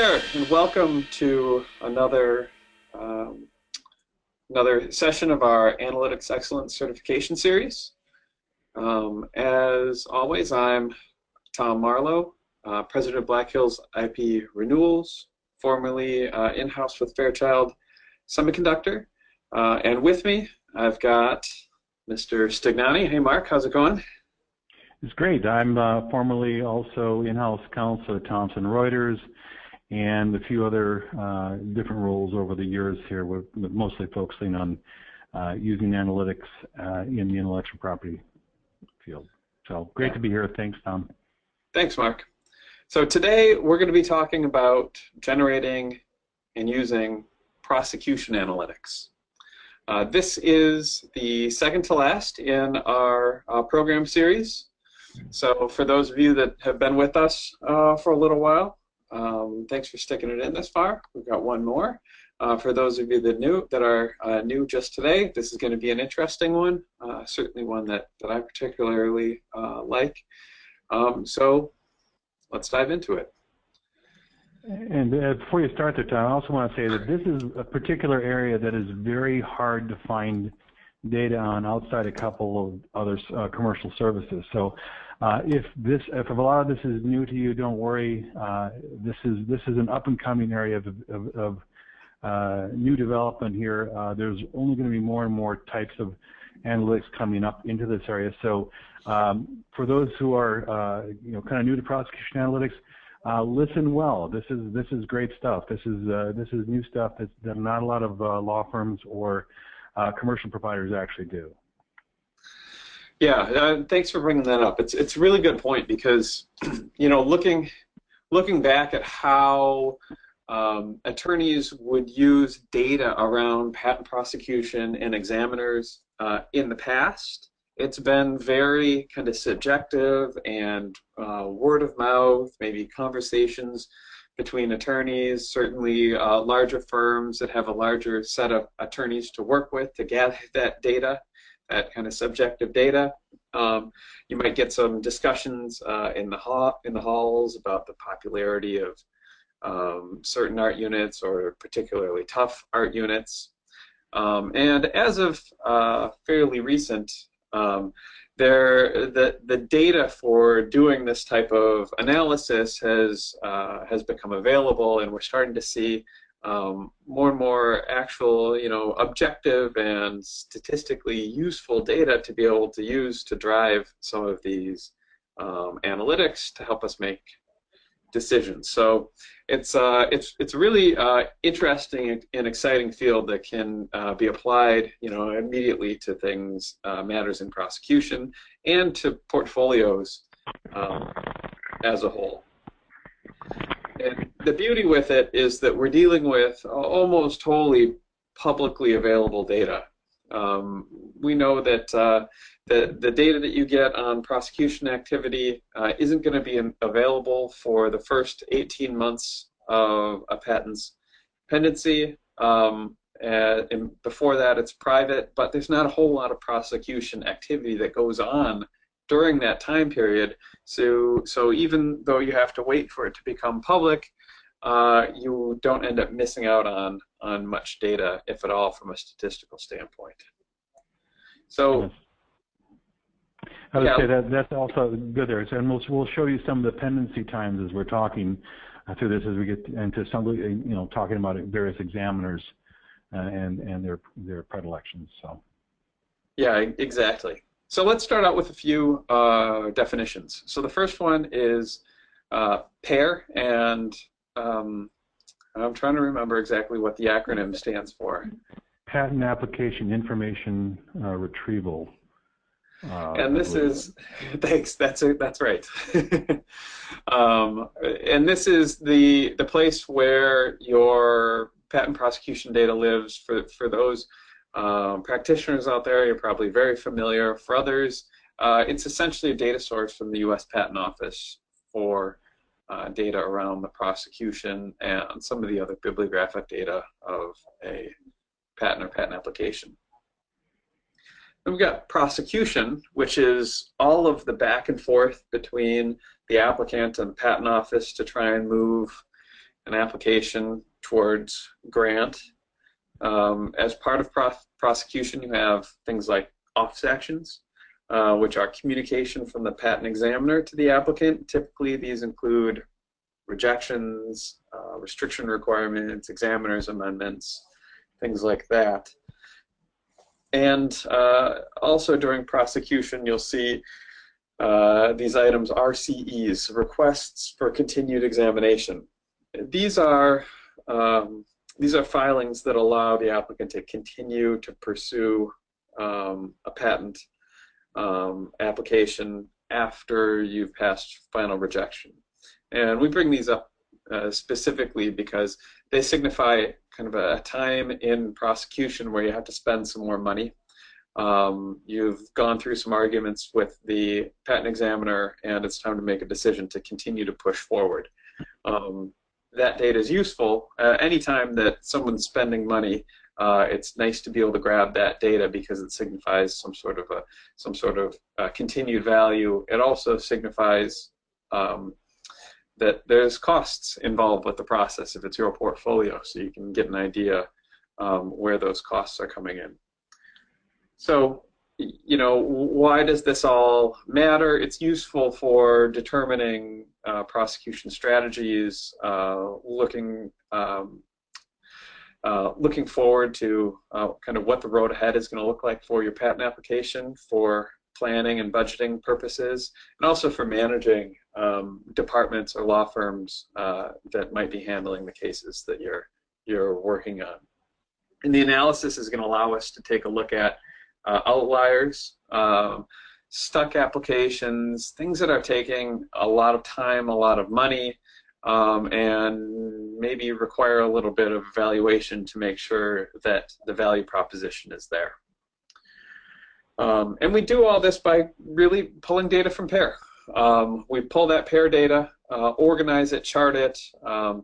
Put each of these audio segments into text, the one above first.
there, and welcome to another session of our Analytics Excellence Certification Series. As always, I'm Tom Marlowe, President of Black Hills IP Renewals, formerly in-house with Fairchild Semiconductor. And with me, I've got Mr. Stignani. Hey, Mark, how's it going? It's great. I'm formerly also in-house counsel at Thomson Reuters and a few other different roles over the years here, with mostly focusing on using analytics in the intellectual property field. So great to be here. Thanks, Tom. Thanks, Mark. So today we're going to be talking about generating and using prosecution analytics. This is the second to last in our program series. So for those of you that have been with us for a little while, thanks for sticking it in this far. We've got one more. For those of you that are new just today, this is going to be an interesting one, certainly one that I particularly like. So let's dive into it. And before you start there, Tom, I also want to say that this is a particular area that is very hard to find data on outside a couple of other commercial services. So if a lot of this is new to you, don't worry. This is an up-and-coming area of new development here. There's only going to be more and more types of analytics coming up into this area. So for those who are kind of new to prosecution analytics, listen well. This is great stuff. This is new stuff that not a lot of law firms or commercial providers actually do. Yeah, thanks for bringing that up. It's a really good point because, looking back at how attorneys would use data around patent prosecution and examiners in the past, it's been very kind of subjective and word of mouth, maybe conversations between attorneys, certainly larger firms that have a larger set of attorneys to work with to gather that data, that kind of subjective data. You might get some discussions in the halls about the popularity of certain art units or particularly tough art units. And as of fairly recent, the data for doing this type of analysis has become available, and we're starting to see more and more actual, objective and statistically useful data to be able to use to drive some of these analytics to help us make decisions. So it's a really interesting and exciting field that can be applied, immediately to things, matters in prosecution, and to portfolios as a whole. And the beauty with it is that we're dealing with almost wholly publicly available data. We know that the data that you get on prosecution activity isn't going to be available for the first 18 months of a patent's pendency. And before that, it's private, but there's not a whole lot of prosecution activity that goes on during that time period. So even though you have to wait for it to become public, you don't end up missing out on much data, if at all, from a statistical standpoint. So I would say that's also good there. And we'll show you some of the pendency times as we're talking through this, as we get into some, talking about various examiners and their predilections. So. Yeah, exactly. So let's start out with a few definitions. So the first one is PAIR, and I'm trying to remember exactly what the acronym stands for. Patent Application Information Retrieval. And this is, thanks, that's right. And this is the place where your patent prosecution data lives. For those practitioners out there, you're probably very familiar. For others, it's essentially a data source from the U.S. Patent Office for data around the prosecution and some of the other bibliographic data of a patent or patent application. Then we've got prosecution, which is all of the back and forth between the applicant and the patent office to try and move an application towards grant. As part of prosecution, you have things like office actions, which are communication from the patent examiner to the applicant. Typically, these include rejections, restriction requirements, examiner's amendments, things like that. And also during prosecution, you'll see these items, RCEs, requests for continued examination. These are filings that allow the applicant to continue to pursue a patent application after you've passed final rejection. And we bring these up specifically because they signify kind of a time in prosecution where you have to spend some more money. You've gone through some arguments with the patent examiner, and it's time to make a decision to continue to push forward. That data is useful. Anytime that someone's spending money, it's nice to be able to grab that data because it signifies some sort of continued value. It also signifies that there's costs involved with the process if it's your portfolio, so you can get an idea where those costs are coming in. So, you know, why does this all matter? It's useful for determining prosecution strategies, looking forward to kind of what the road ahead is going to look like for your patent application, for planning and budgeting purposes, and also for managing departments or law firms that might be handling the cases that you're working on. And the analysis is going to allow us to take a look at outliers, stuck applications, things that are taking a lot of time, a lot of money, and maybe require a little bit of evaluation to make sure that the value proposition is there. And we do all this by really pulling data from PAIR. We pull that PAIR data, organize it, chart it,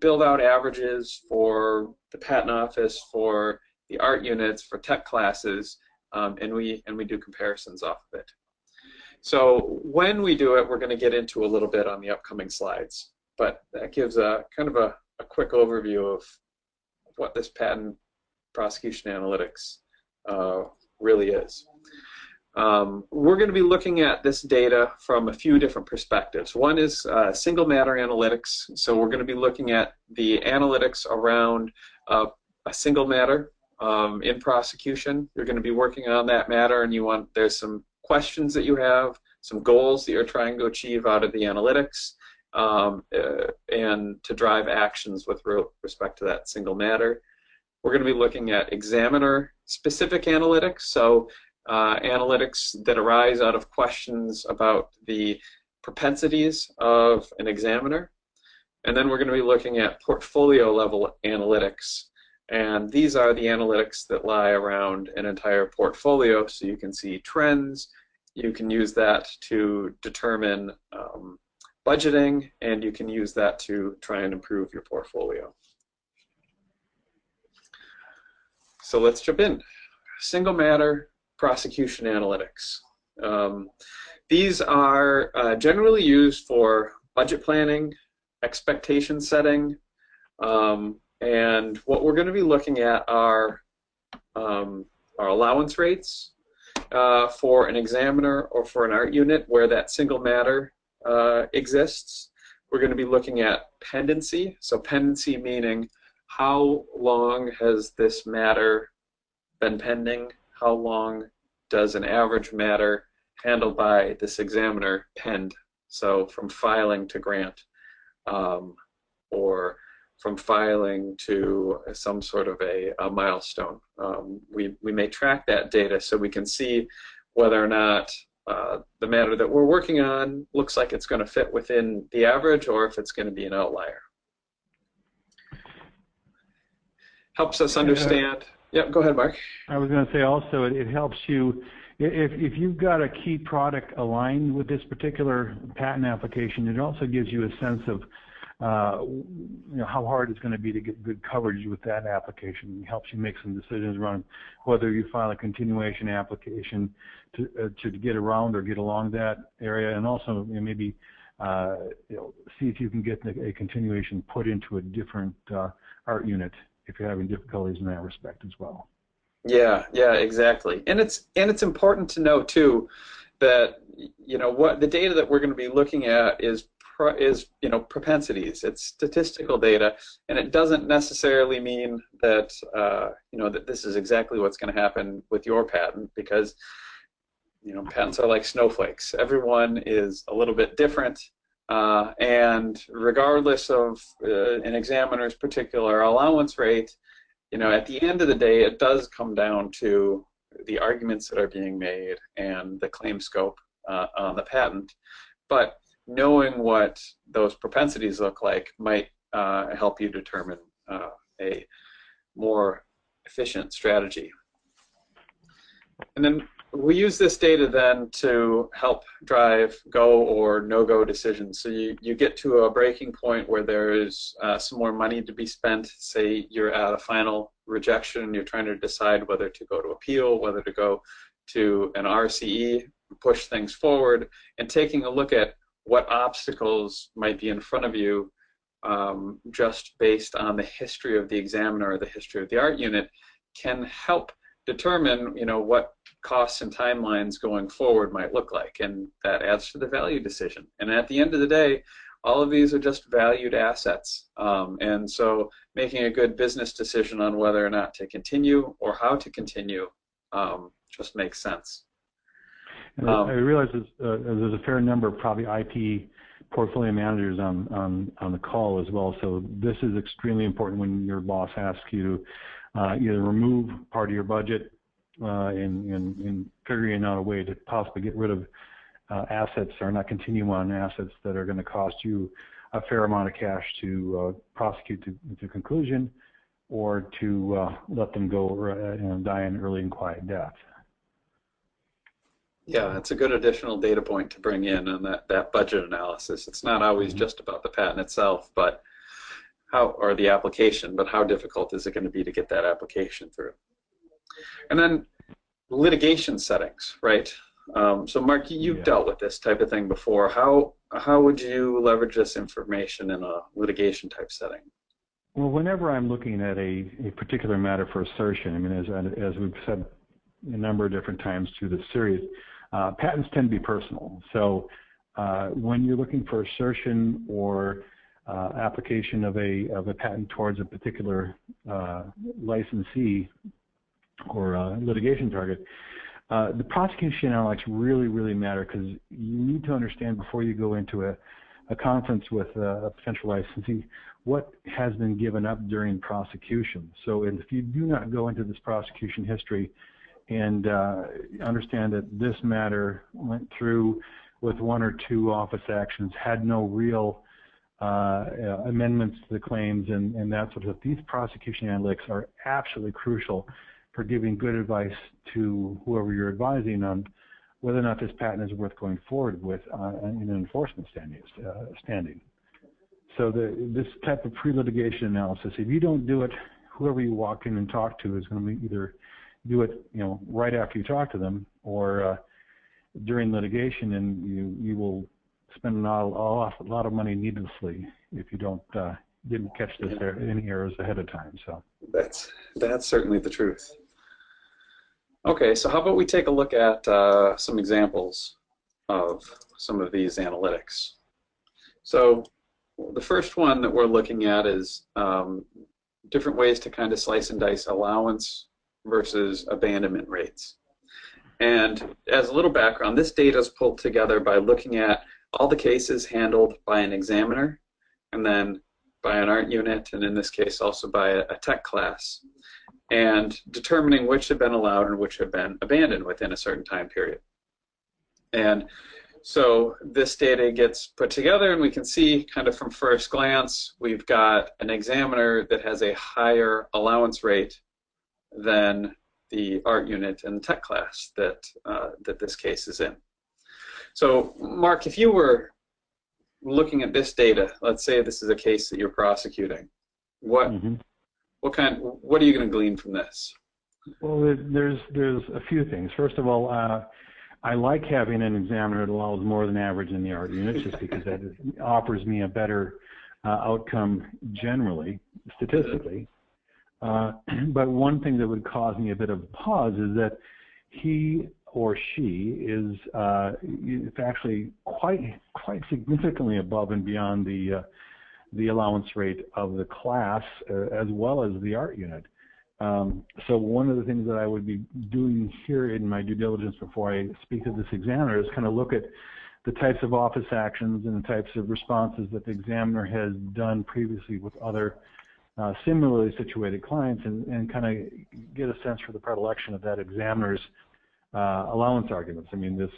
build out averages for the patent office, for the art units, for tech classes, and we do comparisons off of it. So when we do it, we're going to get into a little bit on the upcoming slides, but that gives a kind of a quick overview of what this patent prosecution analytics really is. We're going to be looking at this data from a few different perspectives. One is single matter analytics. So we're going to be looking at the analytics around a single matter in prosecution. You're going to be working on that matter, and there's some questions that you have, some goals that you're trying to achieve out of the analytics, and to drive actions with respect to that single matter. We're going to be looking at examiner-specific analytics, so analytics that arise out of questions about the propensities of an examiner. And then we're going to be looking at portfolio-level analytics. And these are the analytics that lie around an entire portfolio, so you can see trends. You can use that to determine budgeting, and you can use that to try and improve your portfolio. So let's jump in. Single matter prosecution analytics. These are generally used for budget planning, expectation setting, and what we're going to be looking at are allowance rates for an examiner or for an art unit where that single matter exists. We're going to be looking at pendency. So pendency meaning how long has this matter been pending? How long does an average matter handled by this examiner pend? So from filing to grant, or from filing to some sort of a milestone. We may track that data so we can see whether or not the matter that we're working on looks like it's going to fit within the average or if it's going to be an outlier. Helps us understand. Yep, go ahead, Mark. I was going to say also it helps you, if you've got a key product aligned with this particular patent application, it also gives you a sense of how hard it's going to be to get good coverage with that application. It helps you make some decisions around whether you file a continuation application to get around or get along that area, and also maybe see if you can get a continuation put into a different art unit if you're having difficulties in that respect as well. Yeah, yeah, exactly. And it's important to know too that what the data that we're going to be looking at is propensities. It's statistical data, and it doesn't necessarily mean that that this is exactly what's going to happen with your patent, because patents are like snowflakes. Everyone is a little bit different, and regardless of an examiner's particular allowance rate, at the end of the day, it does come down to the arguments that are being made and the claim scope on the patent. But knowing what those propensities look like might help you determine a more efficient strategy. And then we use this data then to help drive go or no-go decisions. So you get to a breaking point where there is some more money to be spent. Say you're at a final rejection, you're trying to decide whether to go to appeal, whether to go to an RCE, push things forward, and taking a look at what obstacles might be in front of you just based on the history of the examiner or the history of the art unit can help determine what costs and timelines going forward might look like, and that adds to the value decision. And at the end of the day, all of these are just valued assets, and so making a good business decision on whether or not to continue or how to continue just makes sense. I realize there's a fair number of probably IP portfolio managers on the call as well, so this is extremely important when your boss asks you to either remove part of your budget in figuring out a way to possibly get rid of assets or not continue on assets that are going to cost you a fair amount of cash to prosecute to conclusion, or to let them go die an early and quiet death. Yeah, it's a good additional data point to bring in on that budget analysis. It's not always just about the patent itself, but or the application, but how difficult is it going to be to get that application through? And then litigation settings, right? So Mark, you've dealt with this type of thing before. How would you leverage this information in a litigation type setting? Well, whenever I'm looking at a particular matter for assertion, I mean, as we've said a number of different times through the series, patents tend to be personal. So when you're looking for assertion or application of a patent towards a particular licensee or litigation target, the prosecution analytics really matter, because you need to understand before you go into a conference with a potential licensee what has been given up during prosecution. So if you do not go into this prosecution history and understand that this matter went through with 1 or 2 office actions, had no real amendments to the claims and that sort of stuff, these prosecution analytics are absolutely crucial for giving good advice to whoever you're advising on whether or not this patent is worth going forward with in an enforcement standing. So this type of pre-litigation analysis, if you don't do it, whoever you walk in and talk to is going to either do it, right after you talk to them, or during litigation, and you will spend a lot of money needlessly if you didn't catch any errors ahead of time. So that's certainly the truth. Okay, so how about we take a look at some examples of some of these analytics. So the first one that we're looking at is different ways to kind of slice and dice allowance versus abandonment rates. And as a little background, this data is pulled together by looking at all the cases handled by an examiner, and then by an art unit, and in this case also by a tech class, and determining which have been allowed and which have been abandoned within a certain time period. And so this data gets put together, and we can see kind of from first glance, we've got an examiner that has a higher allowance rate than the art unit and tech class that this case is in. So Mark, if you were looking at this data, let's say this is a case that you're prosecuting, what are you going to glean from this? Well, there's a few things. First of all, I like having an examiner that allows more than average in the art unit, just because that offers me a better outcome generally, statistically. But one thing that would cause me a bit of pause is that he or she is actually quite significantly above and beyond the allowance rate of the class as well as the art unit. So one of the things that I would be doing here in my due diligence before I speak to this examiner is kind of look at the types of office actions and the types of responses that the examiner has done previously with other similarly situated clients, and kind of get a sense for the predilection of that examiner's allowance arguments. I mean, this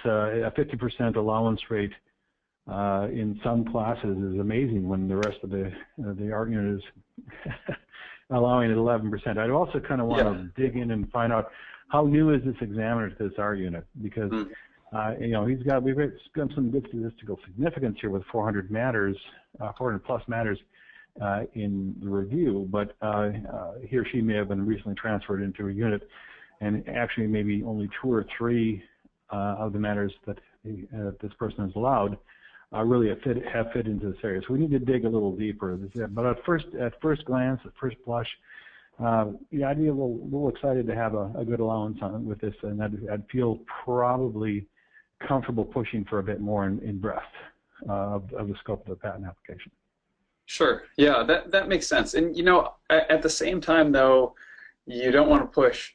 a 50% allowance rate in some classes is amazing when the rest of the art unit is allowing it 11%. I'd also kind of want to dig in and find out how new is this examiner to this art unit, because you know, we've got some good statistical significance here with 400 matters, 400 plus matters in the review, but he or she may have been recently transferred into a unit, and actually maybe only 2 or 3 of the matters that this person has allowed really have fit into this area. So we need to dig a little deeper. But at first glance, at first blush, yeah, I'd be a little excited to have a good allowance on with this, and I'd feel probably comfortable pushing for a bit more in breadth of the scope of the patent application. Sure. Yeah, that makes sense. And you know, at the same time, though, you don't want to push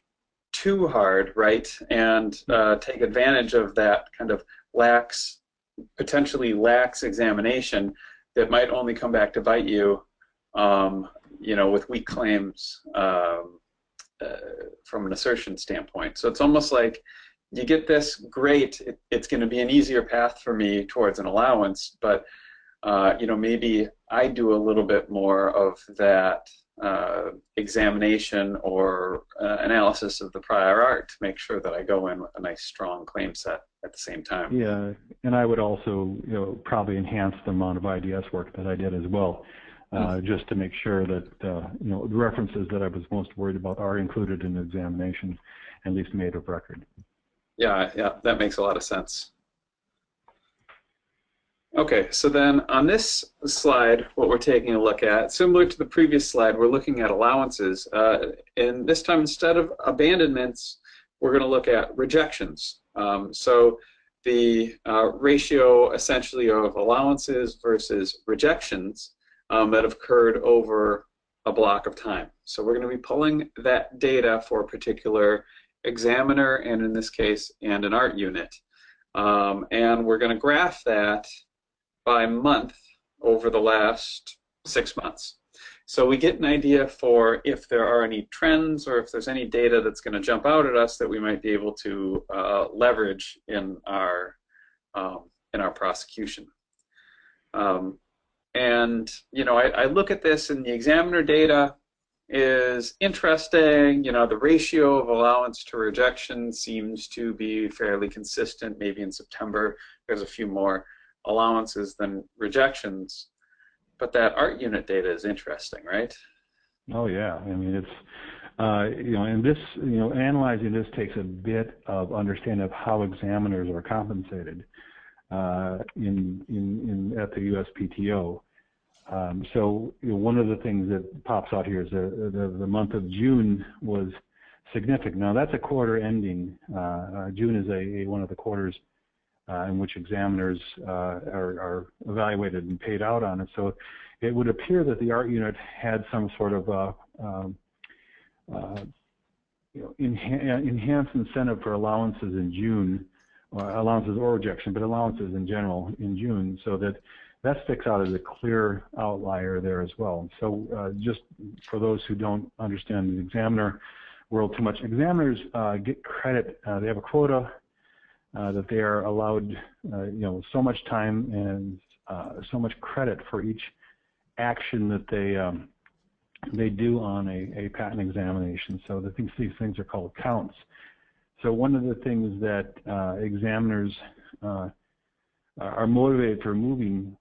too hard, right? And take advantage of that kind of potentially lax examination that might only come back to bite you, you know, with weak claims from an assertion standpoint. So it's almost like you get this, great, it's going to be an easier path for me towards an allowance, but you know, maybe I do a little bit more of that examination or analysis of the prior art to make sure that I go in with a nice strong claim set at the same time. Yeah, and I would also, you know, probably enhance the amount of IDS work that I did as well, just to make sure that you know, the references that I was most worried about are included in the examination, at least made of record. Yeah, that makes a lot of sense. Okay, so then on this slide, what we're taking a look at, similar to the previous slide, we're looking at allowances. And this time, instead of abandonments, we're going to look at rejections. So the ratio, essentially, of allowances versus rejections that have occurred over a block of time. So we're going to be pulling that data for a particular examiner, and in this case, and an art unit. And we're going to graph that by month over the last 6 months. So we get an idea for if there are any trends or if there's any data that's going to jump out at us that we might be able to leverage in our prosecution. And you know, I look at this, and the examiner data is interesting. You know, the ratio of allowance to rejection seems to be fairly consistent. Maybe in September there's a few more allowances than rejections, but that art unit data is interesting, right? Oh yeah, I mean, it's you know, and this, you know, analyzing this takes a bit of understanding of how examiners are compensated at the USPTO. So you know, one of the things that pops out here is the month of June was significant. Now that's a quarter ending. June is one of the quarters in which examiners are evaluated and paid out on it. So it would appear that the art unit had some sort of you know, enhanced incentive for allowances in June, allowances or rejection, but allowances in general in June, so that sticks out as a clear outlier there as well. So just for those who don't understand the examiner world too much, examiners get credit. They have a quota that they are allowed, you know, so much time and so much credit for each action that they do on a patent examination. So these things are called counts. So one of the things that examiners are motivated for moving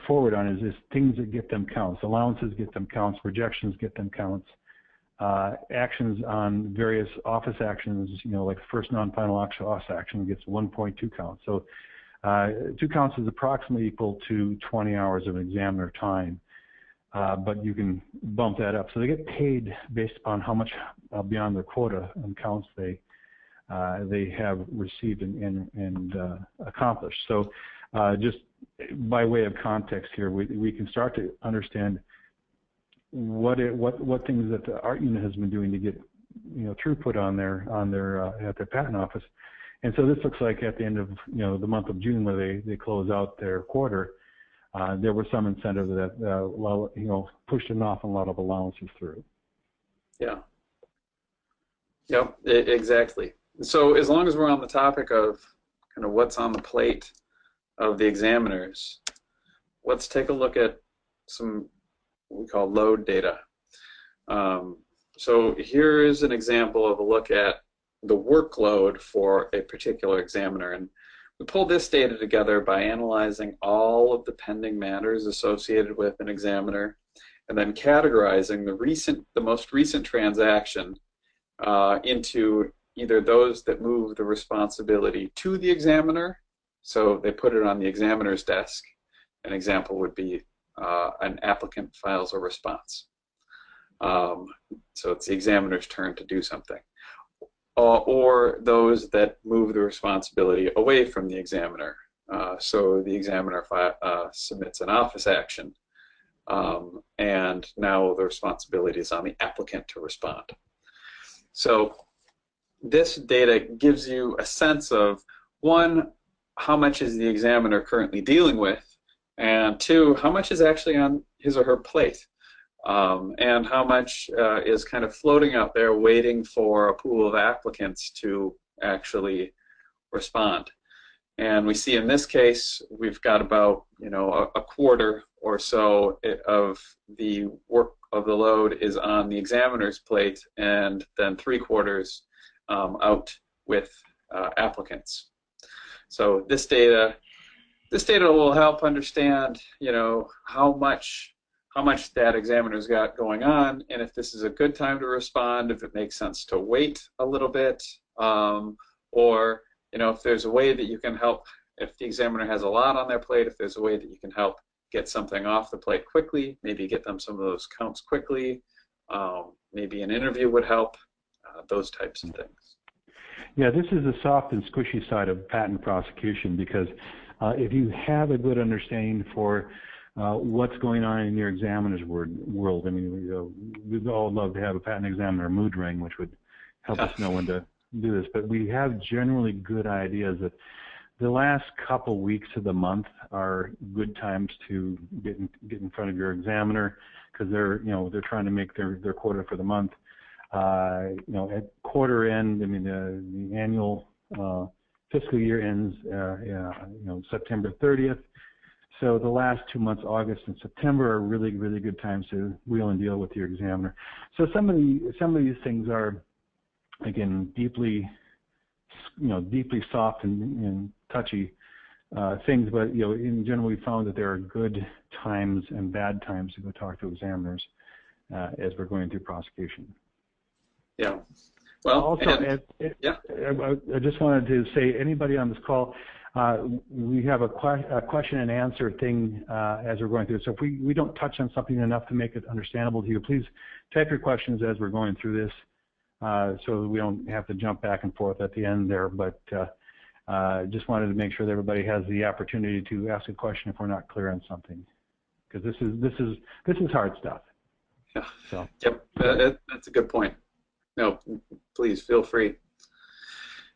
forward on is things that get them counts. Allowances get them counts. Rejections get them counts. actions on various office actions, like the first non-final office action gets 1.2 counts. So 2 counts is approximately equal to 20 hours of examiner time, but you can bump that up. So they get paid based upon how much beyond their quota and counts they have received and accomplished. So just by way of context here, we can start to understand what things that the art unit has been doing to get throughput on their at their patent office. And so this looks like at the end of the month of June, where they close out their quarter, there was some incentive that pushed an awful lot of allowances through. Yeah. Yep. Exactly. So as long as we're on the topic of kind of what's on the plate of the examiners, let's take a look at some what we call load data. So here is an example of a look at the workload for a particular examiner, and we pulled this data together by analyzing all of the pending matters associated with an examiner, and then categorizing the most recent transaction into either those that move the responsibility to the examiner, so they put it on the examiner's desk. An example would be an applicant files a response. So it's the examiner's turn to do something. Or those that move the responsibility away from the examiner. So the examiner submits an office action, and now the responsibility is on the applicant to respond. So this data gives you a sense of, one, how much is the examiner currently dealing with, and two, how much is actually on his or her plate, and how much is kind of floating out there waiting for a pool of applicants to actually respond. And we see in this case we've got about a quarter or so of the work of the load is on the examiner's plate, and then 3/4 out with applicants. So this data will help understand how much that examiner's got going on, and if this is a good time to respond, if it makes sense to wait a little bit, or if there's a way that you can help, if the examiner has a lot on their plate, if there's a way that you can help get something off the plate quickly, maybe get them some of those counts quickly, maybe an interview would help, those types of things. Yeah, this is the soft and squishy side of patent prosecution, because if you have a good understanding for what's going on in your examiner's world, I mean, we'd all love to have a patent examiner mood ring, which would help us know when to do this, but we have generally good ideas that the last couple weeks of the month are good times to get in front of your examiner, because they're trying to make their quota for the month. At quarter end, I mean the annual fiscal year ends September 30th. So the last 2 months, August and September, are really good times to wheel and deal with your examiner. So some of these things are, again, deeply soft and touchy things, but in general we found that there are good times and bad times to go talk to examiners as we're going through prosecution. Yeah. Well, also, I just wanted to say, anybody on this call, we have a question and answer thing as we're going through. So if we don't touch on something enough to make it understandable to you, please type your questions as we're going through this, so we don't have to jump back and forth at the end there. But just wanted to make sure that everybody has the opportunity to ask a question if we're not clear on something, because this is hard stuff. Yeah. So. Yep. That's a good point. No, please feel free.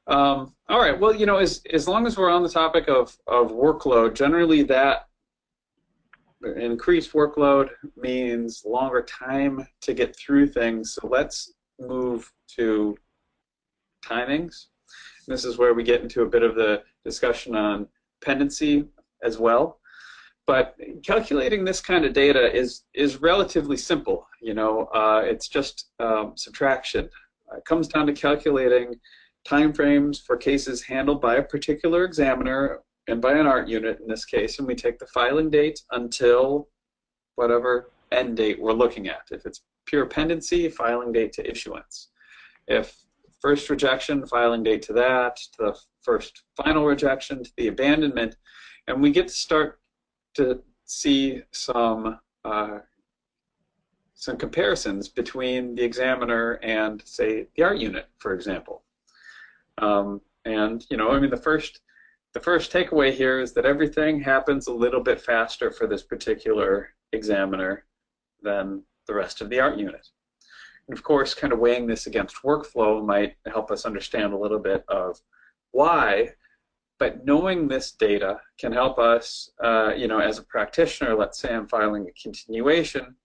All right. Well, as long as we're on the topic of workload, generally that increased workload means longer time to get through things. So let's move to timings. This is where we get into a bit of the discussion on pendency as well. But calculating this kind of data is relatively simple. It's just subtraction. It comes down to calculating timeframes for cases handled by a particular examiner and by an art unit in this case, and we take the filing date until whatever end date we're looking at. If it's pure pendency, filing date to issuance. If first rejection, filing date to that, to the first final rejection, to the abandonment, and we get to start to see some comparisons between the examiner and, say, the art unit, for example. And I mean, the first takeaway here is that everything happens a little bit faster for this particular examiner than the rest of the art unit. And of course, kind of weighing this against workflow might help us understand a little bit of why, but knowing this data can help us, as a practitioner. Let's say I'm filing a continuation,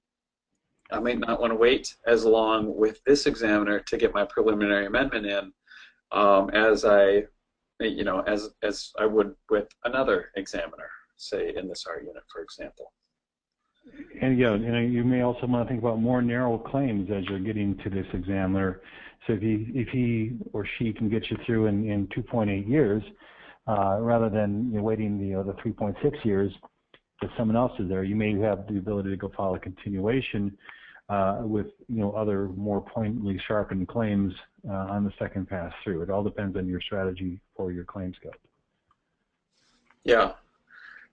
I might not want to wait as long with this examiner to get my preliminary amendment in as I would with another examiner, say in this art unit, for example. And yeah, you may also want to think about more narrow claims as you're getting to this examiner. So if he or she can get you through in 2.8 years, rather than waiting the 3.6 years that someone else is there, you may have the ability to go file a continuation with other more pointedly sharpened claims on the second pass through. It all depends on your strategy for your claim scope. Yeah.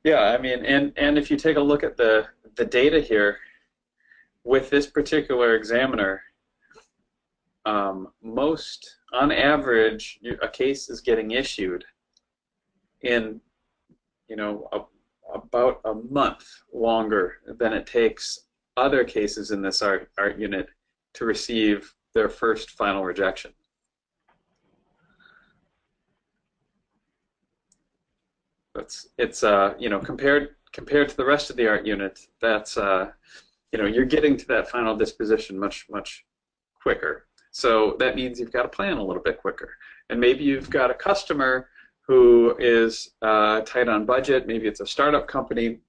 Yeah, I mean, and if you take a look at the data here, with this particular examiner, on average, a case is getting issued in, about a month longer than it takes other cases in this art unit to receive their first final rejection. It's compared to the rest of the art unit, that's you're getting to that final disposition much quicker. So that means you've got to plan a little bit quicker, and maybe you've got a customer who is tight on budget. Maybe it's a startup company.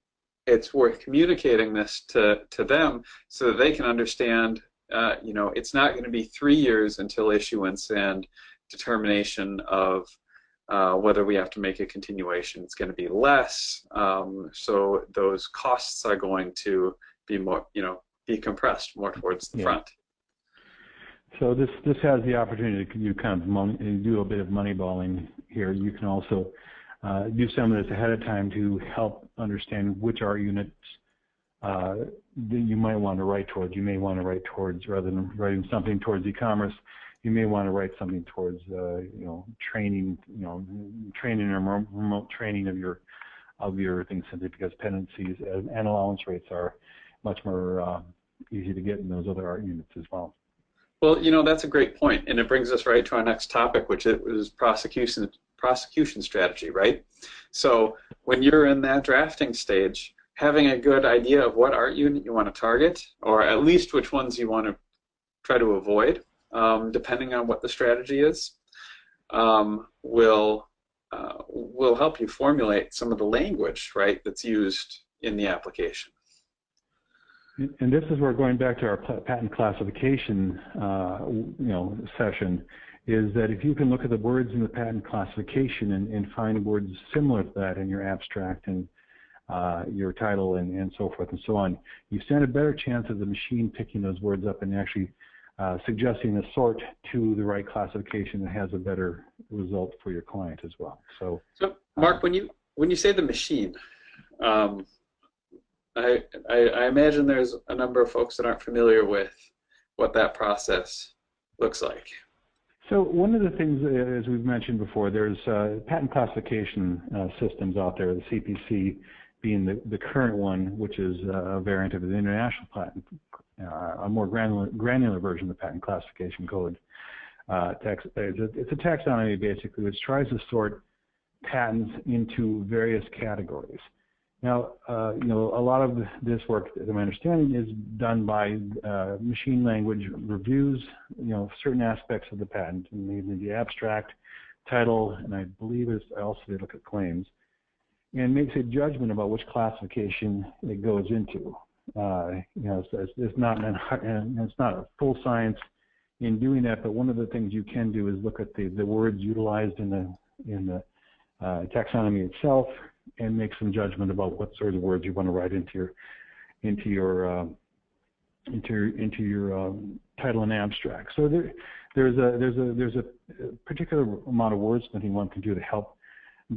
It's worth communicating this to them so that they can understand. It's not going to be 3 years until issuance and determination of whether we have to make a continuation. It's going to be less, so those costs are going to be more, be compressed more towards the front. So this has the opportunity to do a bit of money balling here. You can also do some of this ahead of time to help understand which art units that you might want to write towards. You may want to write towards, rather than writing something towards e-commerce, you may want to write something towards training, training or remote training of your things, simply because pendencies and allowance rates are much more easy to get in those other art units as well. Well, that's a great point, and it brings us right to our next topic, which is prosecution strategy, right? So when you're in that drafting stage, having a good idea of what art unit you want to target, or at least which ones you want to try to avoid, depending on what the strategy is, will help you formulate some of the language, right, that's used in the application. And this is where, going back to our patent classification, session, is that if you can look at the words in the patent classification and find words similar to that in your abstract and your title and so forth and so on, you stand a better chance of the machine picking those words up and actually suggesting a sort to the right classification that has a better result for your client as well. So Mark, when you say the machine, I imagine there's a number of folks that aren't familiar with what that process looks like. So one of the things, as we've mentioned before, there's patent classification systems out there, the CPC being the current one, which is a variant of the international patent, a more granular version of the patent classification code. It's a taxonomy, basically, which tries to sort patents into various categories. Now, a lot of this work, as I'm understanding, is done by machine language reviews, certain aspects of the patent, namely the abstract, title, and I believe they look at claims, and makes a judgment about which classification it goes into. It's not a full science in doing that, but one of the things you can do is look at the words utilized in the taxonomy itself, and make some judgment about what sort of words you want to write into your into your title and abstract. So there's a particular amount of wordsmithing one can do to help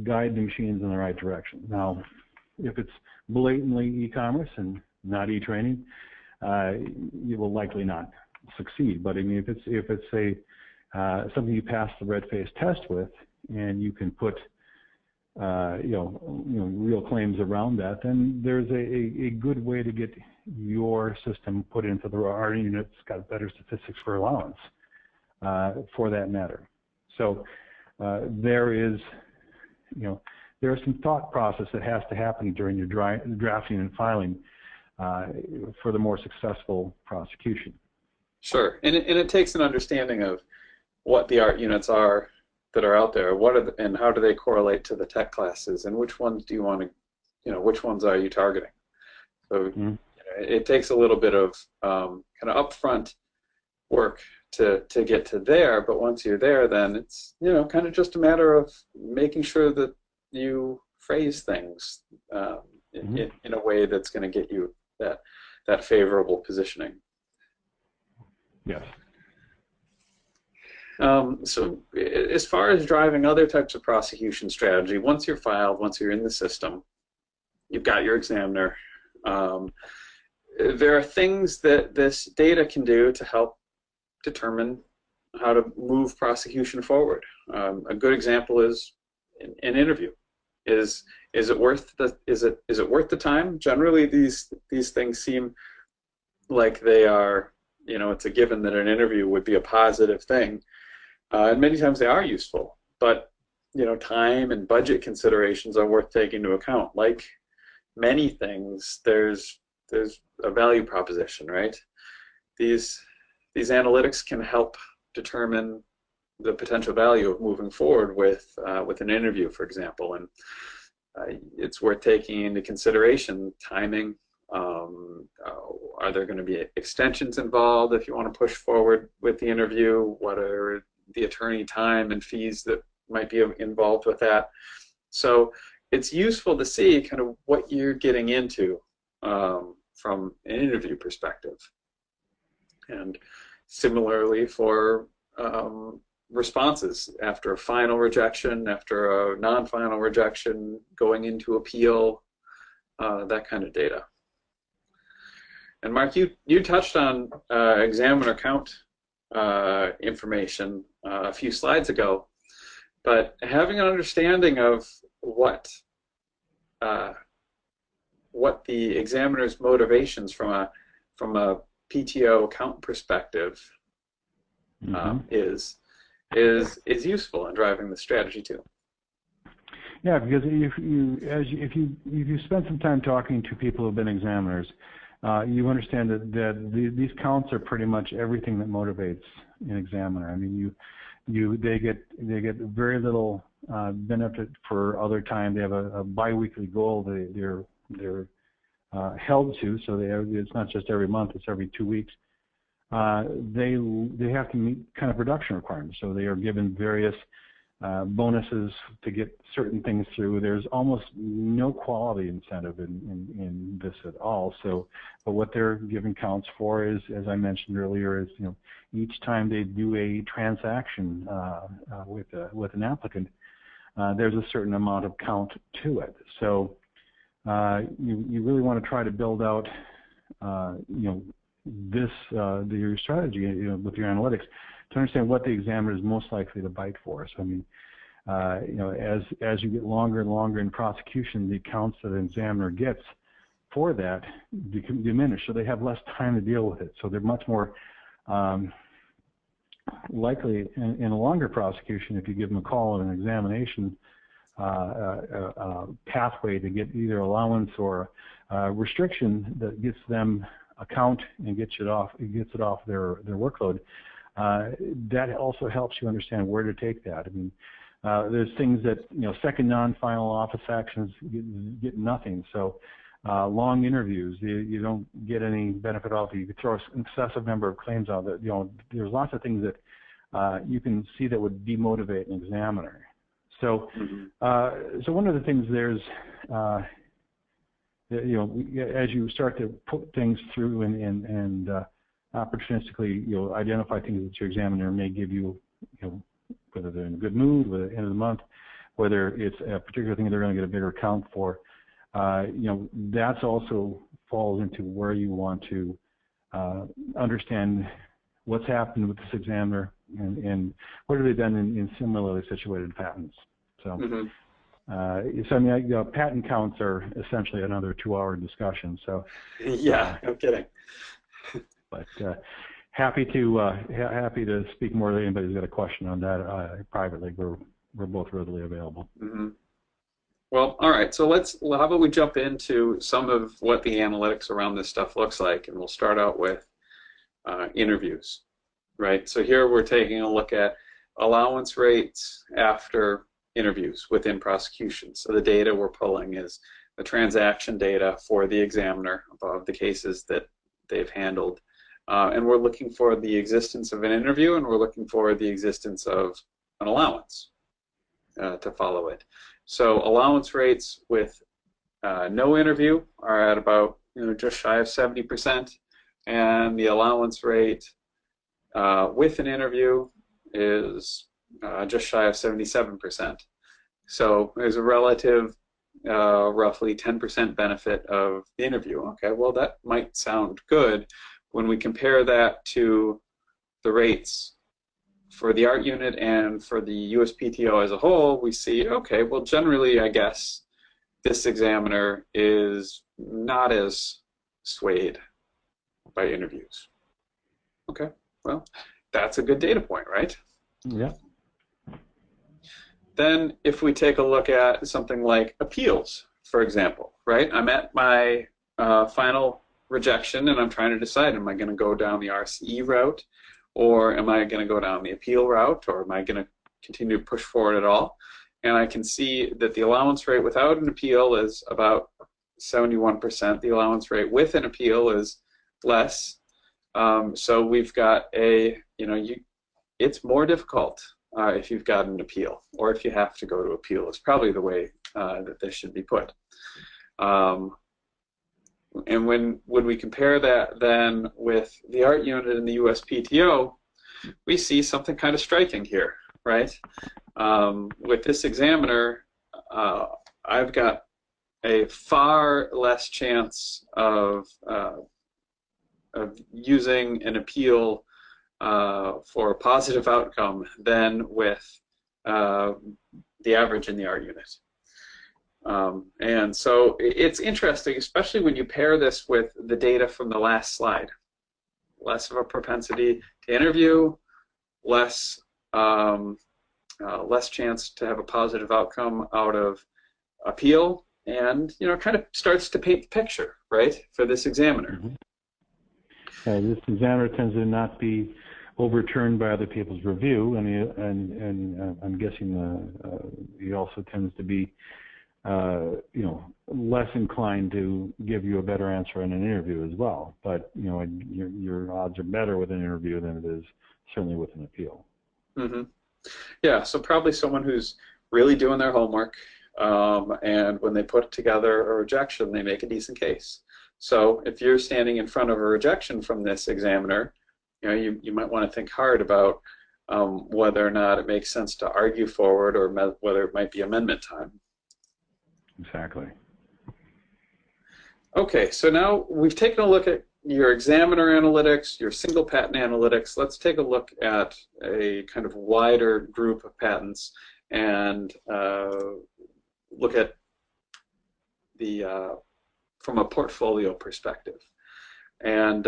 guide the machines in the right direction. Now, if it's blatantly e-commerce and not e-training, you will likely not succeed. But I mean, if it's something you pass the red face test with, and you can put real claims around that, then there's a good way to get your system put into the R unit that's got better statistics for allowance, for that matter. So there is some thought process that has to happen during your drafting and filing for the more successful prosecution. Sure, and it takes an understanding of what the art units are that are out there. And how do they correlate to the tech classes, and which ones do you want to, which ones are you targeting? So it takes a little bit of kind of upfront work to get to there, but once you're there, then it's kind of just a matter of making sure that you phrase things in a way that's going to get you that favorable positioning. Yes. So as far as driving other types of prosecution strategy, once you're filed, once you're in the system, you've got your examiner, there are things that this data can do to help determine how to move prosecution forward. A good example is an interview. Is it worth the time? Generally, these things seem like they are, it's a given that an interview would be a positive thing. And many times they are useful, but time and budget considerations are worth taking into account. Like many things, there's a value proposition, right? These analytics can help determine the potential value of moving forward with an interview, for example, and it's worth taking into consideration timing. Are there going to be extensions involved if you want to push forward with the interview? What are the attorney time and fees that might be involved with that? So it's useful to see kind of what you're getting into from an interview perspective. And similarly for responses after a final rejection, after a non-final rejection, going into appeal, that kind of data. And Mark, you touched on examiner count information a few slides ago, but having an understanding of what the examiner's motivations from a PTO count perspective is useful in driving the strategy too. Yeah, because if you spend some time talking to people who have been examiners, you understand that these counts are pretty much everything that motivates an examiner. I mean, they get very little benefit for other time. They have a biweekly goal they're held to, so it's not just every month; it's every 2 weeks. They have to meet kind of production requirements, so they are given various bonuses to get certain things through. There's almost no quality incentive in this at all. So, but what they're given counts for is, as I mentioned earlier, is each time they do a transaction with an applicant, there's a certain amount of count to it. So you really want to try to build out your strategy with your analytics to understand what the examiner is most likely to bite for. So I mean, as you get longer and longer in prosecution, the counts that an examiner gets for that diminish, so they have less time to deal with it. So they're much more likely in a longer prosecution, if you give them a call in an examination pathway to get either allowance or restriction that gets them a count and gets it off their workload. That also helps you understand where to take that. I mean, there's things that second non-final office actions get nothing. So long interviews, you don't get any benefit off. You could throw an excessive number of claims out. That there's lots of things that you can see that would demotivate an examiner. So so one of the things there's as you start to put things through and opportunistically, identify things that your examiner may give you, whether they're in a good mood, whether at the end of the month, whether it's a particular thing they're going to get a bigger count for, that's also falls into where you want to understand what's happened with this examiner and what have they done in similarly situated patents. So, Mm-hmm. So I mean, patent counts are essentially another 2-hour discussion. So, Yeah, no kidding. But happy to speak more if anybody's got a question on that privately. We're both readily available. Mm-hmm. Well, all right. So how about we jump into some of what the analytics around this stuff looks like, and we'll start out with interviews, right? So here we're taking a look at allowance rates after interviews within prosecution. So the data we're pulling is the transaction data for the examiner of the cases that they've handled. And we're looking for the existence of an interview, and we're looking for the existence of an allowance to follow it. So allowance rates with no interview are at about just shy of 70%, and the allowance rate with an interview is just shy of 77%. So there's a relative roughly 10% benefit of the interview. Okay, well that might sound good. When we compare that to the rates for the art unit and for the USPTO as a whole, we see, okay, well generally I guess this examiner is not as swayed by interviews. Okay, well that's a good data point, right? Yeah. Then if we take a look at something like appeals, for example, right? I'm at my final rejection and I'm trying to decide, am I going to go down the RCE route, or am I going to go down the appeal route, or am I going to continue to push forward at all? And I can see that the allowance rate without an appeal is about 71%. The allowance rate with an appeal is less. So we've got it's more difficult if you've got an appeal, or if you have to go to appeal is probably the way that this should be put. And when we compare that then with the art unit and the USPTO, we see something kind of striking here, right? With this examiner, I've got a far less chance of using an appeal for a positive outcome than with the average in the art unit. And so it's interesting, especially when you pair this with the data from the last slide. Less of a propensity to interview, less chance to have a positive outcome out of appeal, and kind of starts to paint the picture, right, for this examiner. Mm-hmm. This examiner tends to not be overturned by other people's review, and I'm guessing he also tends to be less inclined to give you a better answer in an interview as well. But your odds are better with an interview than it is certainly with an appeal. Mm-hmm. Yeah, so probably someone who's really doing their homework, and when they put together a rejection, they make a decent case. So if you're standing in front of a rejection from this examiner, you might want to think hard about whether or not it makes sense to argue forward, or whether it might be amendment time. Exactly. Okay, so now we've taken a look at your examiner analytics, your single patent analytics. Let's take a look at a kind of wider group of patents and look at the from a portfolio perspective. And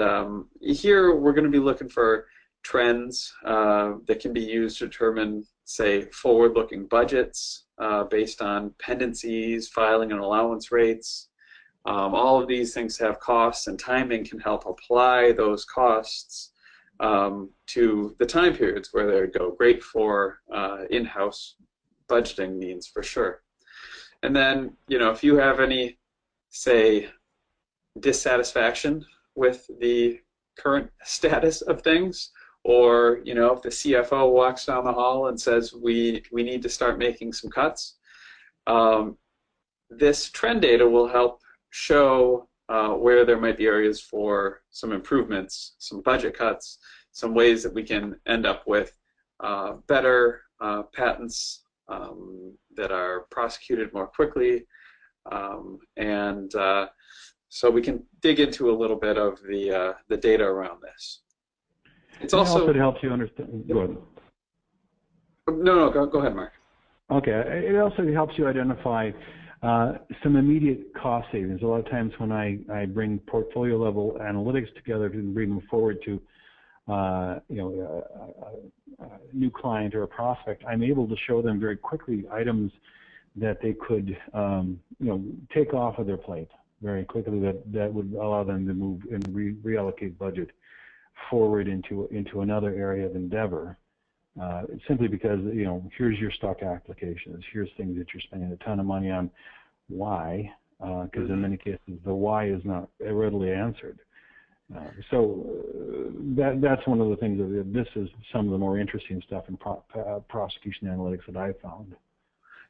here we're going to be looking for trends that can be used to determine, say, forward-looking budgets based on pendencies, filing and allowance rates. All of these things have costs, and timing can help apply those costs to the time periods where they would go. Great for in-house budgeting needs, for sure. And then, if you have any, say, dissatisfaction with the current status of things, or if the CFO walks down the hall and says we need to start making some cuts, this trend data will help show where there might be areas for some improvements, some budget cuts, some ways that we can end up with better patents that are prosecuted more quickly, and so we can dig into a little bit of the data around this. It's also it helps you understand. Go ahead. No, go ahead, Mark. Okay. It also helps you identify some immediate cost savings. A lot of times when I bring portfolio level analytics together to bring them forward to a new client or a prospect, I'm able to show them very quickly items that they could take off of their plate very quickly that would allow them to move and reallocate budget forward into another area of endeavor. Simply because, here's your stock applications, here's things that you're spending a ton of money on. Why? Because in many cases the why is not readily answered. So that's one of the things that this is some of the more interesting stuff in prosecution analytics that I've found.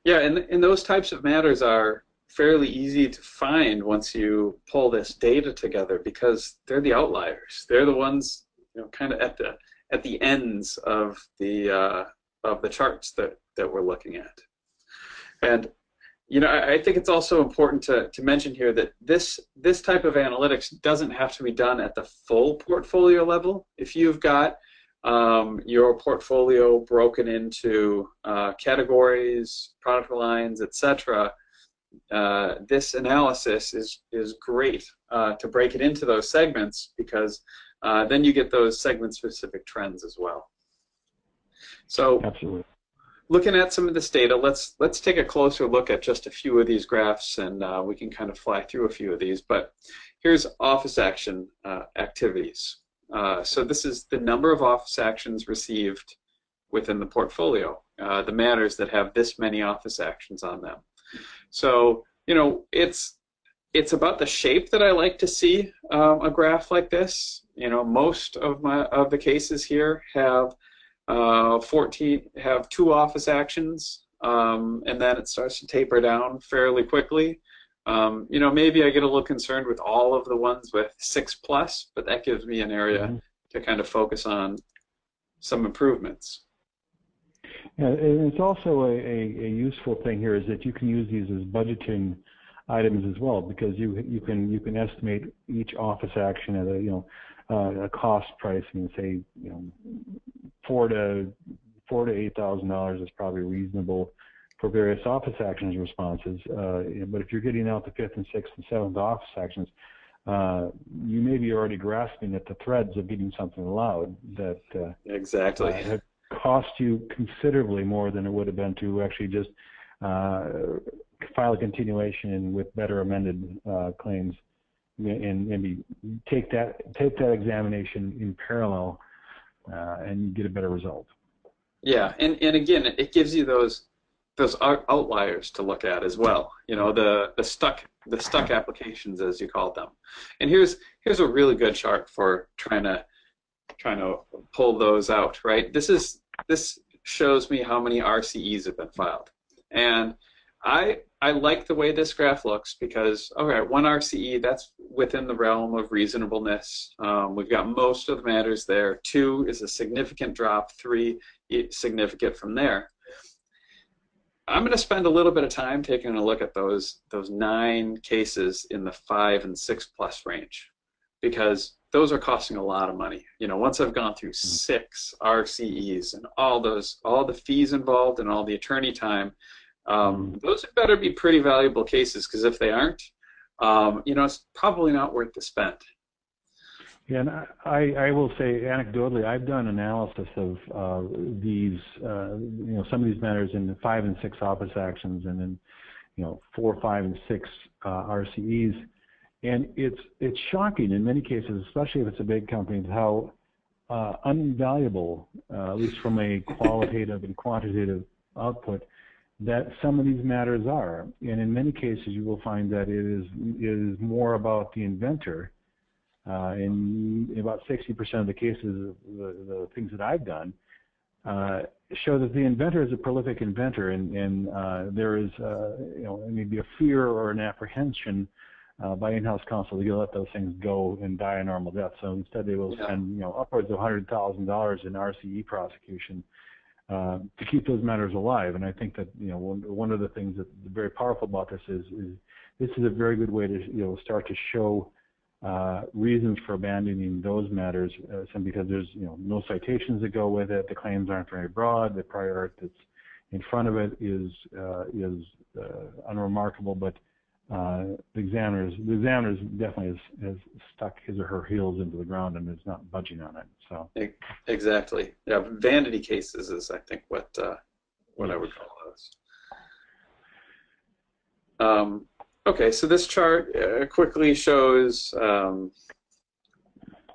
Yeah, and those types of matters are fairly easy to find once you pull this data together, because they're the outliers. They're the ones, kind of at the ends of the charts that we're looking at. And I think it's also important to mention here that this type of analytics doesn't have to be done at the full portfolio level. If you've got your portfolio broken into categories, product lines, etc., this analysis is great to break it into those segments, because then you get those segment-specific trends as well. So, absolutely. Looking at some of this data, let's take a closer look at just a few of these graphs, and we can kind of fly through a few of these. But here's office action activities. So this is the number of office actions received within the portfolio, the matters that have this many office actions on them. So it's about the shape that I like to see a graph like this. Most of the cases here have 2 office actions, and then it starts to taper down fairly quickly. Maybe I get a little concerned with all of the ones with 6+, but that gives me an area to kind of focus on some improvements. Yeah, and it's also a useful thing here is that you can use these as budgeting items as well, because you can estimate each office action at a cost price, and say $4,000 to $8,000 is probably reasonable for various office actions responses. But if you're getting out the 5th and 6th and 7th office actions, you may be already grasping at the threads of getting something allowed that exactly have cost you considerably more than it would have been to actually just file a continuation with better amended claims, and maybe take that examination in parallel, and you get a better result. Yeah, and again, it gives you those outliers to look at as well. The stuck applications, as you called them. And here's a really good chart for trying to pull those out. Right. This shows me how many RCEs have been filed, and I like the way this graph looks, because, okay, 1 RCE, that's within the realm of reasonableness. We've got most of the matters there. 2 is a significant drop. 3 significant from there. I'm going to spend a little bit of time taking a look at those 9 cases in the 5 and 6+ range, because those are costing a lot of money. Once I've gone through 6 RCEs and all the fees involved and all the attorney time, those had better be pretty valuable cases, because if they aren't, it's probably not worth the spend. Yeah, and I will say anecdotally, I've done analysis of these, some of these matters in the 5 and 6 office actions, and then, 4, 5, and 6 RCEs, and it's shocking in many cases, especially if it's a big company, how invaluable, at least from a qualitative and quantitative output, that some of these matters are. And in many cases, you will find that it is more about the inventor. In about 60% of the cases, the things that I've done show that the inventor is a prolific inventor, and there is maybe a fear or an apprehension by in-house counsel to let those things go and die a normal death. So instead, they will spend upwards of $100,000 in RCE prosecution to keep those matters alive. And I think that one of the things that's very powerful about this is this is a very good way to start to show reasons for abandoning those matters, because there's no citations that go with it. The claims aren't very broad. The prior art that's in front of it is unremarkable, but the examiner definitely has stuck his or her heels into the ground and is not budging on it. So exactly, yeah. Vanity cases is, I think, what I would call those. Okay, so this chart quickly shows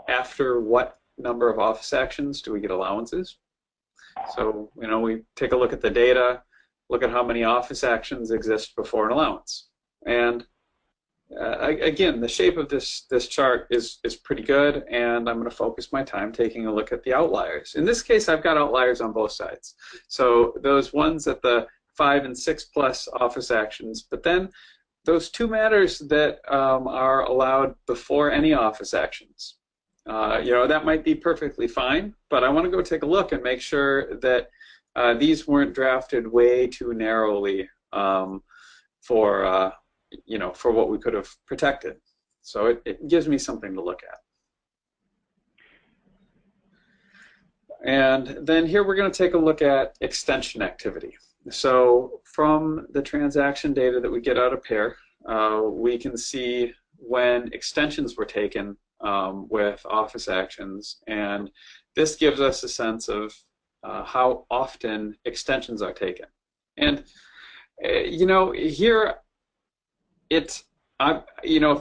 after what number of office actions do we get allowances. So we take a look at the data, look at how many office actions exist before an allowance. And again, the shape of this chart is pretty good, and I'm going to focus my time taking a look at the outliers. In this case, I've got outliers on both sides. So those ones at the 5 and 6 plus office actions, but then those 2 matters that are allowed before any office actions. That might be perfectly fine, but I want to go take a look and make sure that these weren't drafted way too narrowly for what we could have protected. So it gives me something to look at. And then here we're going to take a look at extension activity. So from the transaction data that we get out of PAIR, we can see when extensions were taken with office actions, and this gives us a sense of how often extensions are taken. And here if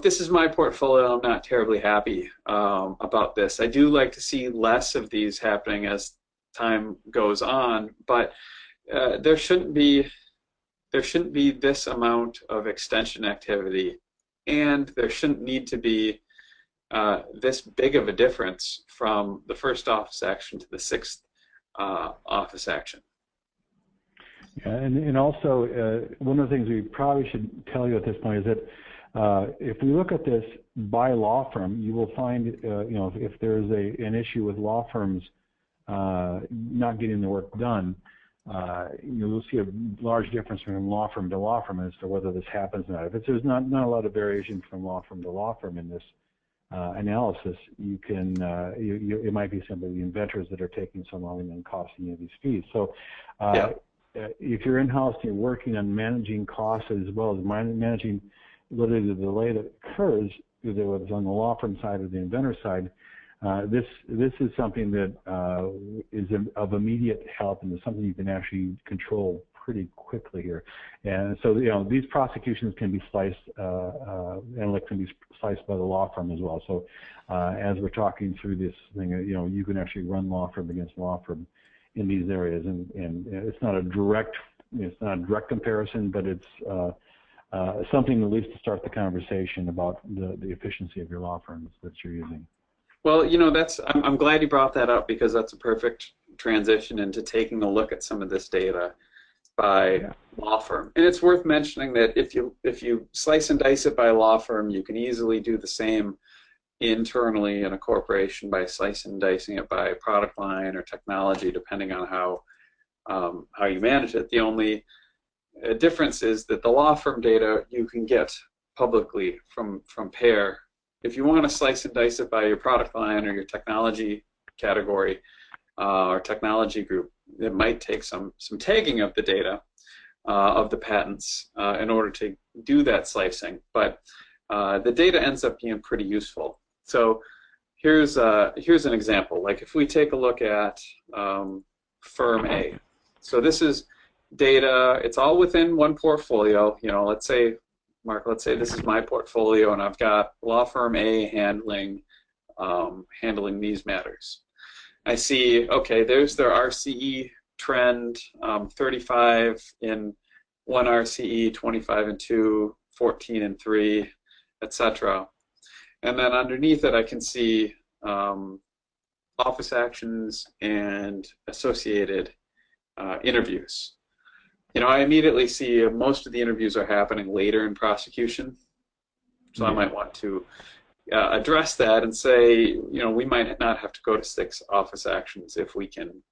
this is my portfolio, I'm not terribly happy about this. I do like to see less of these happening as time goes on, but there shouldn't be this amount of extension activity, and there shouldn't need to be this big of a difference from the first office action to the 6th office action. Yeah, and also one of the things we probably should tell you at this point is that if we look at this by law firm, you will find if there's an issue with law firms not getting the work done, you'll see a large difference from law firm to law firm as to whether this happens or not. If there's not a lot of variation from law firm to law firm in this analysis, you can it might be simply the inventors that are taking so long and then costing you these fees. So if you're in-house and you're working on managing costs as well as managing literally the delay that occurs, whether it's on the law firm side or the inventor side, this is something that is of immediate help and is something you can actually control pretty quickly here. And so these prosecutions can be sliced, and can be sliced by the law firm as well. So as we're talking through this thing, you can actually run law firm against law firm in these areas, and it's not a direct comparison, but it's something at least to start the conversation about the efficiency of your law firms that you're using. Well, I'm glad you brought that up, because that's a perfect transition into taking a look at some of this data by law firm. And it's worth mentioning that if you slice and dice it by law firm, you can easily do the same internally in a corporation by slicing and dicing it by product line or technology, depending on how you manage it. The only difference is that the law firm data you can get publicly from PAIR. If you want to slice and dice it by your product line or your technology category or technology group, it might take some tagging of the data of the patents in order to do that slicing. But the data ends up being pretty useful. So here's an example. Like if we take a look at firm A. So this is data. It's all within one portfolio. Let's say, Mark, let's say this is my portfolio, and I've got law firm A handling these matters. I see, okay, there's their RCE trend, 35 in one RCE, 25 in 2, 14 in 3, etc. And then underneath it, I can see office actions and associated interviews. I immediately see most of the interviews are happening later in prosecution. So I might want to address that and say, we might not have to go to 6 office actions if we can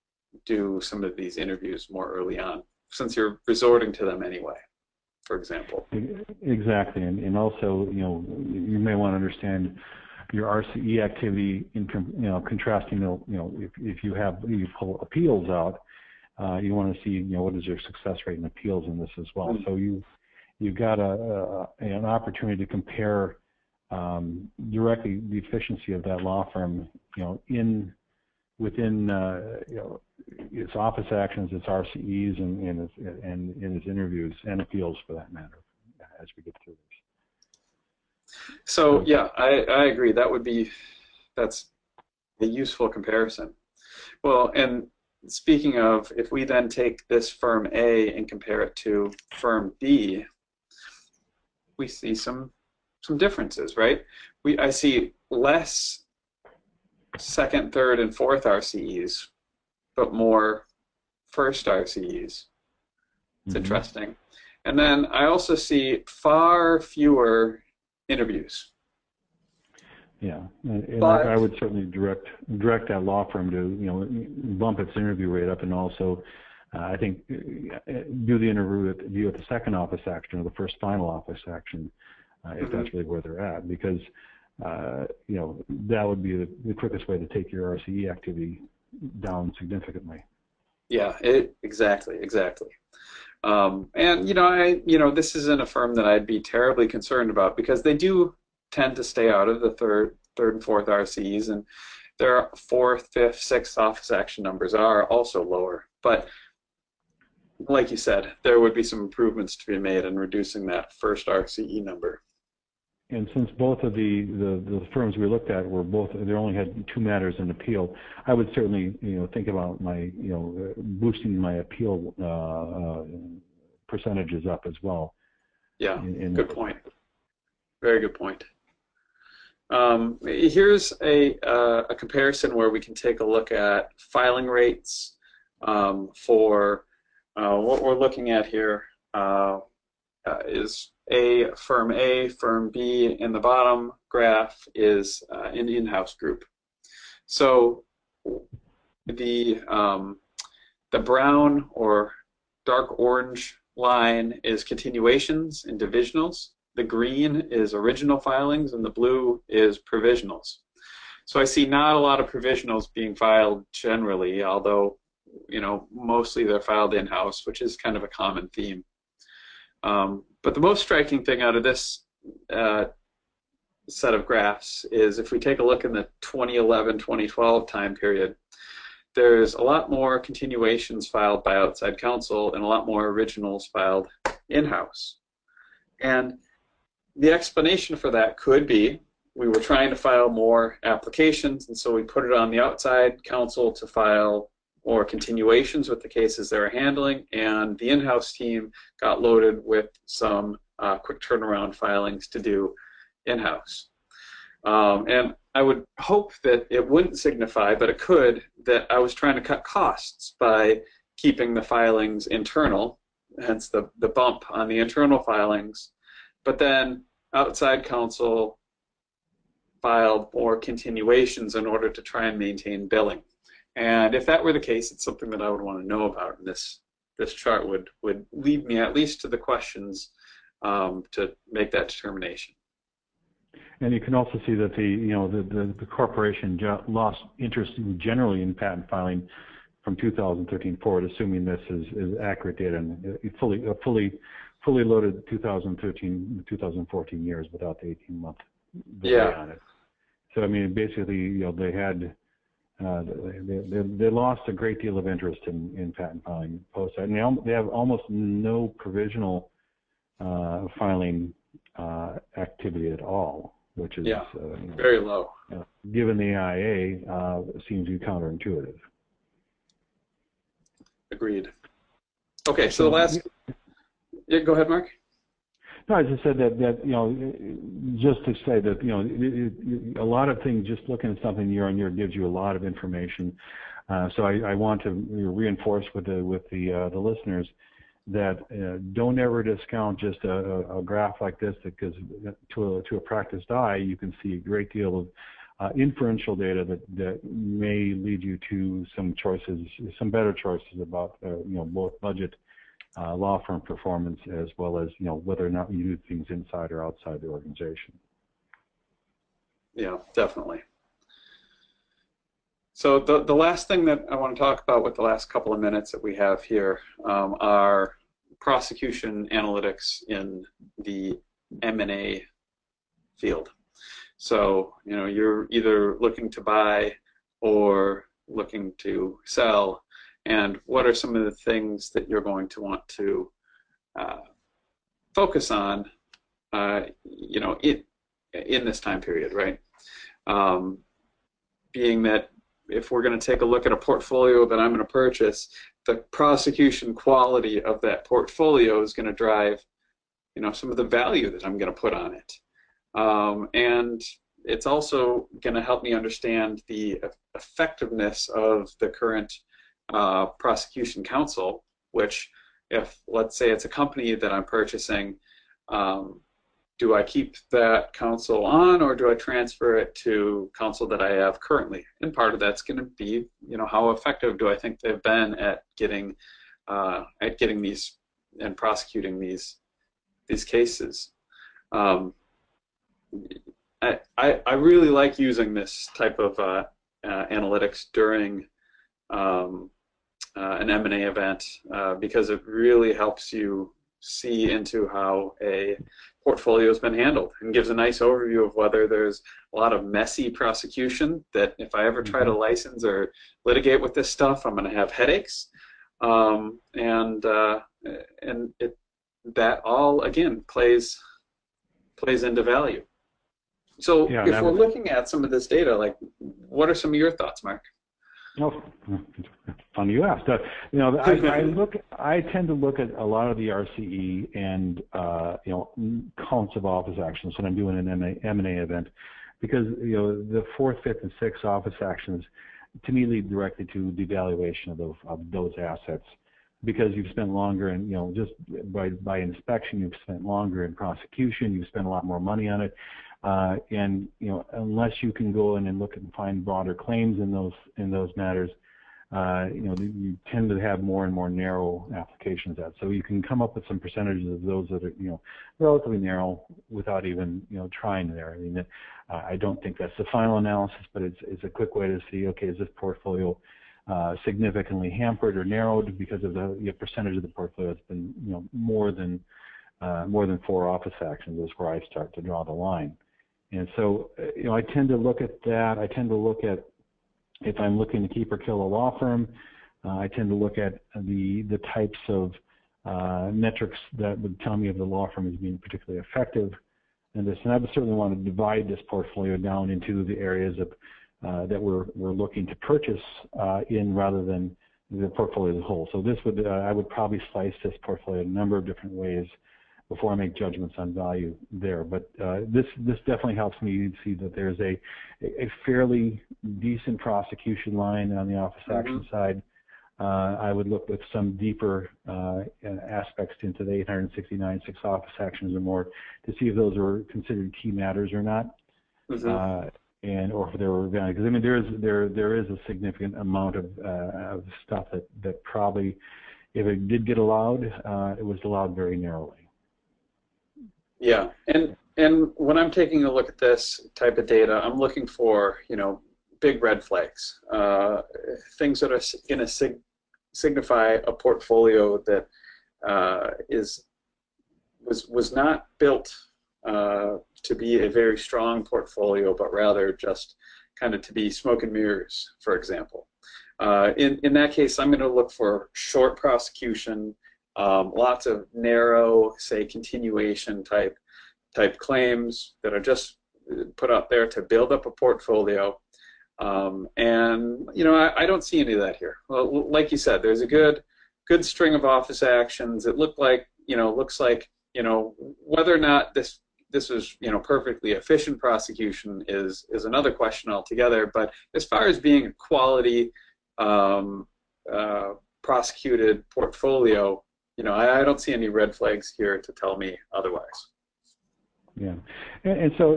do some of these interviews more early on, since you're resorting to them anyway, for example. Exactly, and also, you may want to understand your RCE activity in, contrasting, if you pull appeals out, you want to see, what is your success rate in appeals in this as well. So you've got an opportunity to compare directly the efficiency of that law firm, within its office actions, its RCEs, and its interviews and appeals, for that matter, as we get through this. So yeah, I agree. That's a useful comparison. Well, and speaking of, if we then take this firm A and compare it to firm B, we see some differences, right? I see less second, third, and fourth RCEs, but more first RCEs. It's interesting. And then I also see far fewer interviews. Yeah, and I would certainly direct that law firm to bump its interview rate up, and also I think do the interview at the second office action or the first final office action, if that's really where they're at, because that would be the quickest way to take your RCE activity down significantly. Yeah, exactly. And this isn't a firm that I'd be terribly concerned about, because they do tend to stay out of the third and fourth RCEs, and their fourth, fifth, sixth office action numbers are also lower. But like you said, there would be some improvements to be made in reducing that first RCE number. And since both of the firms we looked at they only had 2 matters in appeal, I would certainly think about boosting my appeal percentages up as well. Yeah, good point. Very good point. Here's a comparison where we can take a look at filing rates for what we're looking at here is firm A, firm B, and the bottom graph is an in-house group. So the brown or dark orange line is continuations and divisionals. The green is original filings, and the blue is provisionals. So I see not a lot of provisionals being filed generally, although mostly they're filed in-house, which is kind of a common theme. But the most striking thing out of this set of graphs is if we take a look in the 2011-2012 time period, there's a lot more continuations filed by outside counsel and a lot more originals filed in-house. And the explanation for that could be we were trying to file more applications, and so we put it on the outside counsel to file more continuations with the cases they were handling, and the in-house team got loaded with some quick turnaround filings to do in-house. And I would hope that it wouldn't signify, but it could, that I was trying to cut costs by keeping the filings internal, hence the bump on the internal filings, but then outside counsel filed more continuations in order to try and maintain billing. And if that were the case, it's something that I would want to know about, and this chart would lead me at least to the questions to make that determination. And you can also see that the corporation lost interest generally in patent filing from 2013 forward, assuming this is accurate data, and fully loaded 2013 2014 years without the 18-month delay on it. So I mean, basically, they had they lost a great deal of interest in patent filing post. I mean, they have almost no provisional filing activity at all, which is very low. Given the AIA, seems to be counterintuitive. Agreed. Okay, so the last. Yeah, go ahead, Mark. No, I just said that just to say that a lot of things, just looking at something year on year gives you a lot of information. So I want to reinforce with the listeners that don't ever discount just a graph like this, because to a practiced eye, you can see a great deal of inferential data that may lead you to some choices, some better choices about both budget, law firm performance, as well as whether or not you do things inside or outside the organization. Yeah, definitely. So the last thing that I want to talk about with the last couple of minutes that we have here are prosecution analytics in the M&A field. So you're either looking to buy or looking to sell, and what are some of the things that you're going to want to focus on in this time period, right? Being that if we're going to take a look at a portfolio that I'm going to purchase, the prosecution quality of that portfolio is going to drive, some of the value that I'm going to put on it. And it's also going to help me understand the effectiveness of the current prosecution counsel, which, if let's say it's a company that I'm purchasing, do I keep that counsel on, or do I transfer it to counsel that I have currently? And part of that's going to be, how effective do I think they've been at getting these and prosecuting these cases. I really like using this type of analytics during an M&A event because it really helps you see into how a portfolio has been handled and gives a nice overview of whether there's a lot of messy prosecution that if I ever try to license or litigate with this stuff, I'm going to have headaches, and that all again plays into value. So if we're looking at some of this data, like, what are some of your thoughts, Mark? Oh, funny you asked. I tend to look at a lot of the RCE and counts of office actions when I'm doing an M&A event, because the 4th, 5th, and 6th office actions to me lead directly to the valuation of those assets, because you've spent longer in just by inspection, you've spent longer in prosecution, you've spent a lot more money on it. And unless you can go in and look and find broader claims in those matters, you tend to have more and more narrow applications. So you can come up with some percentages of those that are relatively narrow without even trying there. I mean, I don't think that's the final analysis, but it's a quick way to see, okay, is this portfolio significantly hampered or narrowed because of the percentage of the portfolio that's been more than 4 office actions is where I start to draw the line. And so, I tend to look at that. I tend to look at, if I'm looking to keep or kill a law firm, I tend to look at the types of metrics that would tell me if the law firm is being particularly effective in this. And I would certainly want to divide this portfolio down into the areas of that we're looking to purchase in, rather than the portfolio as a whole. So this would I would probably slice this portfolio a number of different ways before I make judgments on value there. But this definitely helps me see that there's a fairly decent prosecution line on the office action side. I would look with some deeper aspects into the 869 6 office actions or more to see if those are considered key matters or not, and or if there were value. Because I mean, there is a significant amount of stuff that probably, if it did get allowed, it was allowed very narrowly. Yeah, and when I'm taking a look at this type of data, I'm looking for big red flags, things that are going to signify a portfolio that was not built to be a very strong portfolio, but rather just kind of to be smoke and mirrors, for example. In that case, I'm going to look for short prosecution. Lots of narrow, say, continuation type claims that are just put out there to build up a portfolio, and I don't see any of that here. Well, like you said, there's a good string of office actions. It looks like whether or not this is perfectly efficient prosecution is another question altogether. But as far as being a quality prosecuted portfolio, I don't see any red flags here to tell me otherwise. Yeah, and so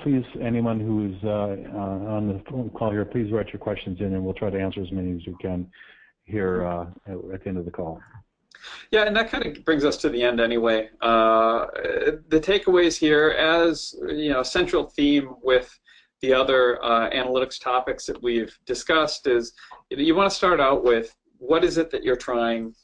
please, anyone who's on the phone call here, please write your questions in, and we'll try to answer as many as we can here at the end of the call. Yeah, and that kind of brings us to the end anyway. The takeaways here, as central theme with the other analytics topics that we've discussed, is you want to start out with what is it that you're trying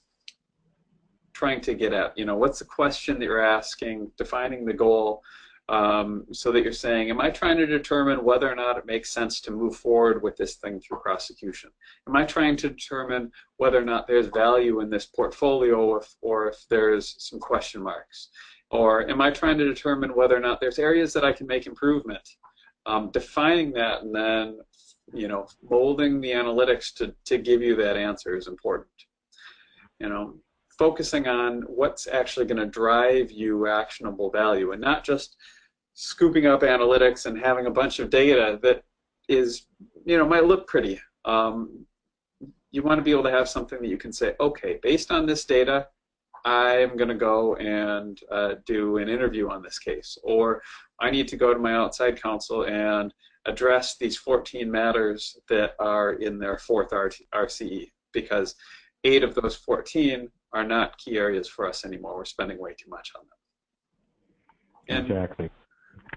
to get at. What's the question that you're asking, defining the goal, so that you're saying, am I trying to determine whether or not it makes sense to move forward with this thing through prosecution? Am I trying to determine whether or not there's value in this portfolio, or if there's some question marks? Or am I trying to determine whether or not there's areas that I can make improvement? Defining that and then molding the analytics to give you that answer is important. Focusing on what's actually going to drive you actionable value, and not just scooping up analytics and having a bunch of data that is, might look pretty. You want to be able to have something that you can say, okay, based on this data, I'm going to go and do an interview on this case, or I need to go to my outside counsel and address these 14 matters that are in their 4th RCE, because 8 of those 14 are not key areas for us anymore. We're spending way too much on them. And, exactly.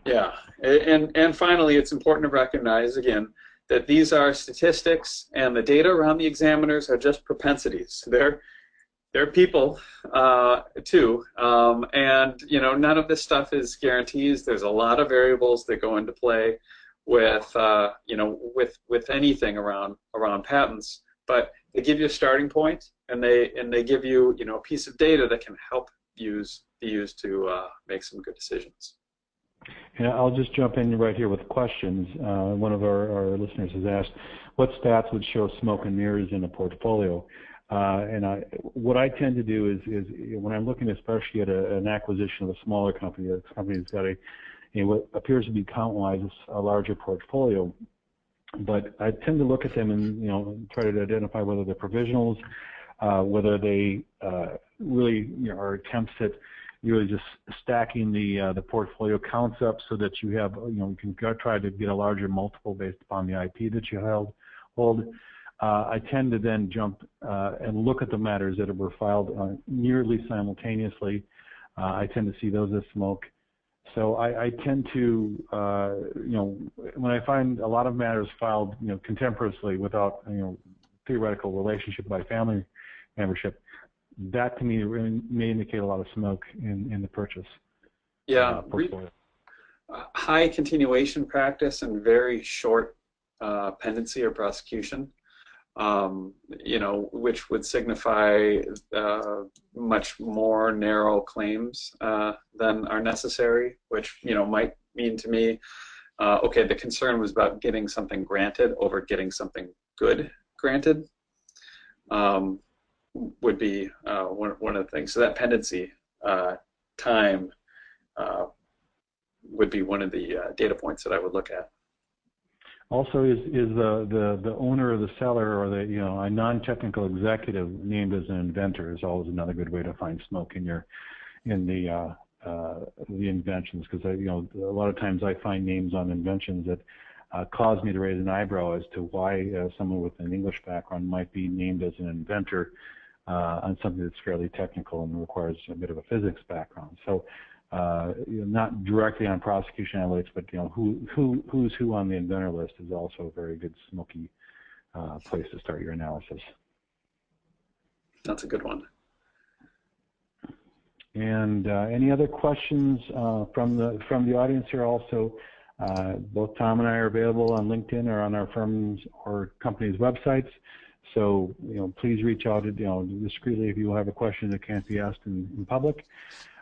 Yeah, and finally, it's important to recognize, again, that these are statistics, and the data around the examiners are just propensities. They're people too, and none of this stuff is guarantees. There's a lot of variables that go into play with with anything around patents, but they give you a starting point, and they give you a piece of data that can help be used to make some good decisions. And I'll just jump in right here with questions. One of our listeners has asked, what stats would show smoke and mirrors in a portfolio? What I tend to do is when I'm looking especially at an acquisition of a smaller company, a company that's got what appears to be count-wise a larger portfolio, but I tend to look at them and try to identify whether they're provisionals, whether they really are attempts at really just stacking the portfolio counts up so that you have you can try to get a larger multiple based upon the IP that you hold. I tend to then jump and look at the matters that were filed nearly simultaneously. I tend to see those as smoke. So I tend to, when I find a lot of matters filed, contemporaneously without, theoretical relationship by family membership, that to me may indicate a lot of smoke in the purchase. Yeah, portfolio. High continuation practice and very short pendency or prosecution, which would signify much more narrow claims than are necessary, which might mean to me, okay, the concern was about getting something granted over getting something good granted, would be one of the things. So that pendency time would be one of the data points that I would look at. Also, is the owner or the seller or a non-technical executive named as an inventor is always another good way to find smoke in the inventions, because a lot of times I find names on inventions that cause me to raise an eyebrow as to why someone with an English background might be named as an inventor on something that's fairly technical and requires a bit of a physics background. So not directly on prosecution analytics, but who's who on the inventor list is also a very good smoky place to start your analysis. That's a good one. And any other questions from the audience here? Also, both Tom and I are available on LinkedIn or on our firm's or company's websites. So please reach out discreetly if you have a question that can't be asked in public.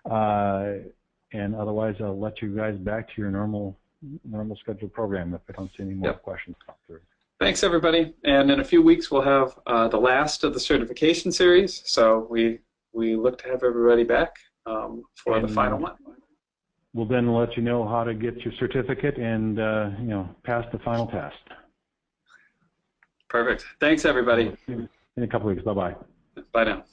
And otherwise, I'll let you guys back to your normal scheduled program if I don't see any more questions come through. Thanks, everybody. And in a few weeks, we'll have the last of the certification series. So we look to have everybody back for the final one. We'll then let you know how to get your certificate and pass the final test. Perfect. Thanks, everybody. In a couple weeks. Bye-bye. Bye now.